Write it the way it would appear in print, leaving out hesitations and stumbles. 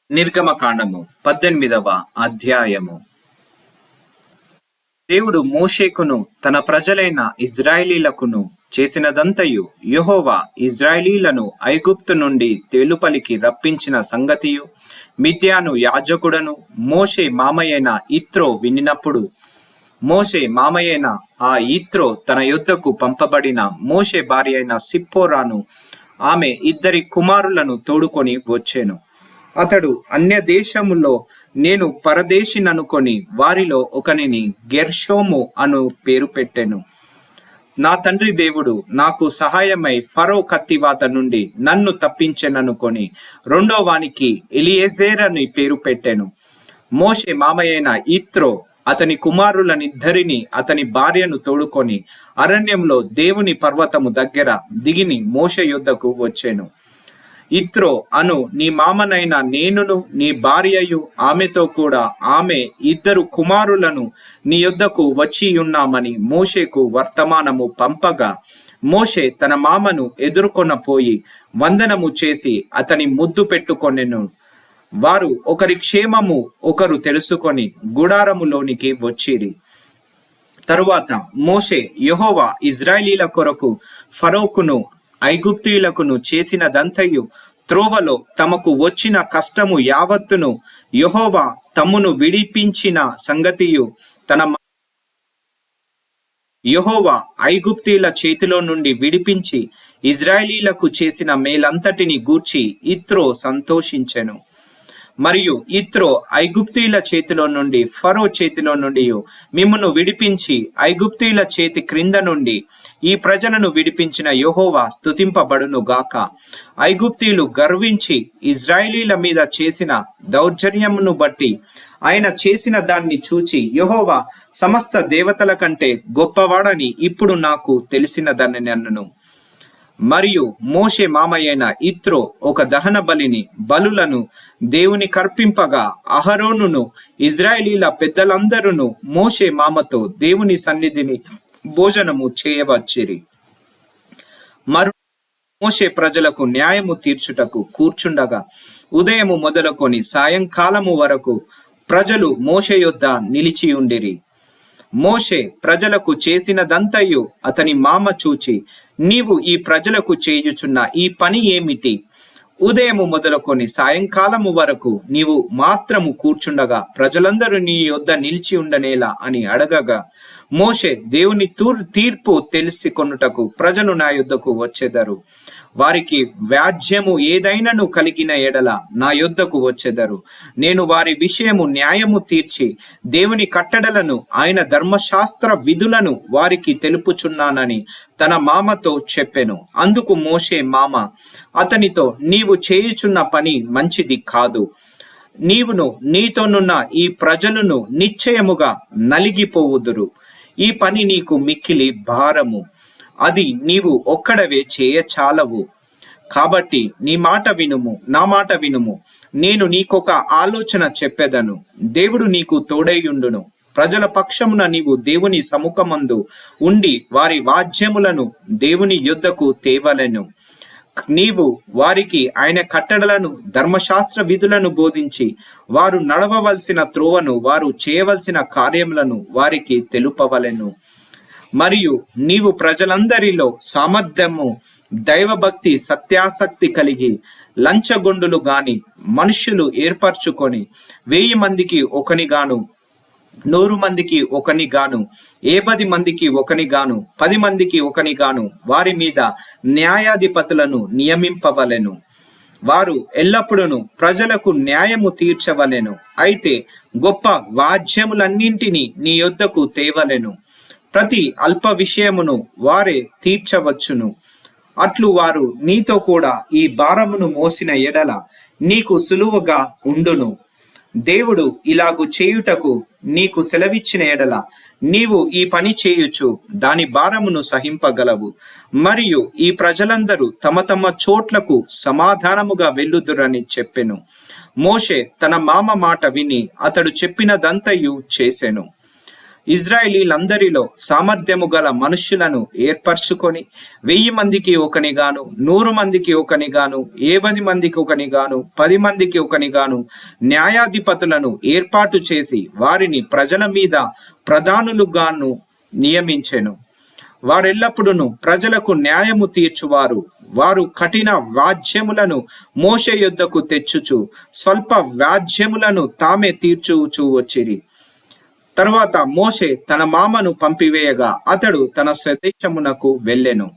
నిర్గమకాండము 18వ అధ్యాయము. దేవుడు మోషేకును తన ప్రజలైన ఇజ్రాయేలీలకును చేసినదంతయు, యెహోవా ఇజ్రాయేలీలను ఐగుప్తు నుండి వెలుపలికి రప్పించిన సంగతియు మిద్యాను యాజకుడను మోషే మామయైన యిత్రో వినినప్పుడు, మోషే మామయైన ఆ యిత్రో తన యొద్దకు పంపబడిన మోషే భార్య అయిన సిప్పోరాను ఆమె ఇద్దరి కుమారులను తోడుకొని వచ్చెను. అతడు అన్య దేశములో నేను పరదేశిననుకొని వారిలో ఒకనిని గెర్షోము అను పేరు పెట్టెను. నా తండ్రి దేవుడు నాకు సహాయమై ఫరో కత్తివాత నుండి నన్ను తప్పించెననుకొని రెండో వానికి ఎలియెజెర్ అని పేరు పెట్టెను. మోషే మామయైన యిత్రో అతని కుమారులనిద్దరిని అతని భార్యను తోడుకొని అరణ్యంలో దేవుని పర్వతము దగ్గర దిగిని మోషే యొద్దకు వచ్చెను. యిత్రో అను నీ మామనైన నేనును నీ భార్యయు ఆమెతో కూడా ఆమె ఇద్దరు కుమారులను నీ యొద్దకు వచ్చియున్నామని మోషేకు వర్తమానము పంపగా, మోషే తన మామను ఎదుర్కొనపోయి వందనము చేసి అతని ముద్దు పెట్టుకొనెను. వారు ఒకరి క్షేమము ఒకరు తెలుసుకొని గుడారములోనికి వచ్చిరి. తరువాత మోషే యెహోవా ఇజ్రాయేలీల కొరకు ఫరోకును ఐగుప్తీయులకును చేసినదంతయు, త్రోవలో తమకు వచ్చిన కష్టము యావత్తును యెహోవా తమ్మును విడిపించిన సంగతియు, యెహోవా ఐగుప్తీయుల చేతిలో నుండి విడిపించి ఇజ్రాయేలీలకు చేసిన మేలంతటిని గూర్చి యిత్రో సంతోషించెను. మరియు యిత్రో ఐగుప్తీయుల చేతిలో నుండి ఫరో చేతిలో నుండి మిమ్మును విడిపించి ఐగుప్తీయుల చేతి క్రింద నుండి ఈ ప్రజలను విడిపించిన యెహోవా స్తుతింపబడును గాక. ఐగుప్తీయులు గర్వించి ఇజ్రాయేలీల మీద చేసిన దౌర్జన్యమును బట్టి ఆయన చేసిన దాన్ని చూచి యెహోవా సమస్త దేవతల కంటే గొప్పవాడని ఇప్పుడు నాకు తెలిసినదని అన్నను. మరియు మోషే మామయైన యిత్రో ఒక దహన బలులను దేవుని కర్పింపగా, అహరోనును ఇజ్రాయేలీల పెద్దలందరూ మోషే మామతో దేవుని సన్నిధిని భోజనము చేయవచ్చిరి. మోషే ప్రజలకు న్యాయము తీర్చుటకు కూర్చుండగా ఉదయము మొదలుకొని సాయంకాలము వరకు ప్రజలు మోషే యొద్ద నిలిచియుండిరి. మోషే ప్రజలకు చేసినదంతయు అతని మామ చూచి, నీవు ఈ ప్రజలకు చేయుచున్న ఈ పని ఏమిటి? ఉదయము మొదలుకొని సాయంకాలము వరకు నీవు మాత్రము కూర్చుండగా ప్రజలందరూ నీ యొద్ద నిలిచి ఉండనేలా అని అడగగా, మోషే దేవుని తీర్పు తెలుసుకొనుటకు ప్రజలు నా యొద్దకు వచ్చెదరు. వారికి వ్యాజ్యము ఏదైనను కలిగిన ఎడల నా యొద్దకు వచ్చెదరు. నేను వారి విషయము న్యాయము తీర్చి దేవుని కట్టడలను ఆయన ధర్మశాస్త్ర విధులను వారికి తెలుపుచున్నానని తన మామతో చెప్పెను. అందుకు మోషే మామ అతనితో, నీవు చేయుచున్న పని మంచిది కాదు. నీవును నీతోనున్న ఈ ప్రజలను నిశ్చయముగా నలిగిపోవుదురు. ఈ పని నీకు మిక్కిలి భారము. అది నీవు ఒక్కడవే చేయచాలవు. కాబట్టి నీ మాట వినుము, నా మాట వినుము. నేను నీకొక ఆలోచన చెప్పెదను. దేవుడు నీకు తోడైయుండును. ప్రజల పక్షమున నీవు దేవుని సముఖమందు ఉండి వారి వాద్యములను దేవుని యొద్దకు తేవలెను. నీవు వారికి ఆయన కట్టడలను ధర్మశాస్త్ర విధులను బోధించి వారు నడవవలసిన త్రోవను వారు చేయవలసిన కార్యములను వారికి తెలుపవలెను. మరియు నీవు ప్రజలందరిలో సామర్థ్యము, దైవభక్తి, సత్యాసక్తి కలిగి లంచగొండులు గాని మనుష్యులు ఏర్పరచుకొని 1000 మందికి ఒకనిగాను, 100 మందికి ఒకనిగాను, 50 మందికి ఒకనిగాను, 10 మందికి ఒకనిగాను వారి మీద న్యాయాధిపతులను నియమింపవలెను. వారు ఎల్లప్పుడూ ప్రజలకు న్యాయము తీర్చవలెను. అయితే గొప్ప వాద్యములన్నింటినీ నీ యొద్దకు తేవలెను. ప్రతి అల్ప విషయమును వారే తీర్చవచ్చును. అట్లు వారు నీతో కూడా ఈ భారమును మోసిన ఎడల నీకు సులువుగా ఉండును. దేవుడు ఇలాగు చేయుటకు నీకు సెలవిచ్చిన ఎడల నీవు ఈ పని చేయుచు దాని భారమును సహింపగలవు. మరియు ఈ ప్రజలందరూ తమ తమ చోట్లకు సమాధానముగా వెళ్ళుదురని చెప్పెను. మోషే తన మామ మాట విని అతడు చెప్పినదంతయు చేసెను. ఇజ్రాయేలీలందరిలో సామర్థ్యము గల మనుష్యులను ఏర్పరచుకొని 1000 మందికి ఒకనిగాను, 100 మందికి ఒకనిగాను, 50 మందికి ఒకనిగాను, 10 మందికి ఒకనిగాను న్యాయాధిపతులను ఏర్పాటు చేసి వారిని ప్రజల మీద ప్రధానులుగాను నియమించెను. వారెల్లప్పుడూ ప్రజలకు న్యాయము తీర్చువారు. వారు కఠిన వ్యాజ్యములను మోషే యొద్దకు తెచ్చుచు స్వల్ప వ్యాజ్యములను తామే తీర్చుచూ వచ్చిరి. తరువాత మోషే తన మామను పంపివేయగా అతడు తన స్వదేశమునకు వెళ్ళెను.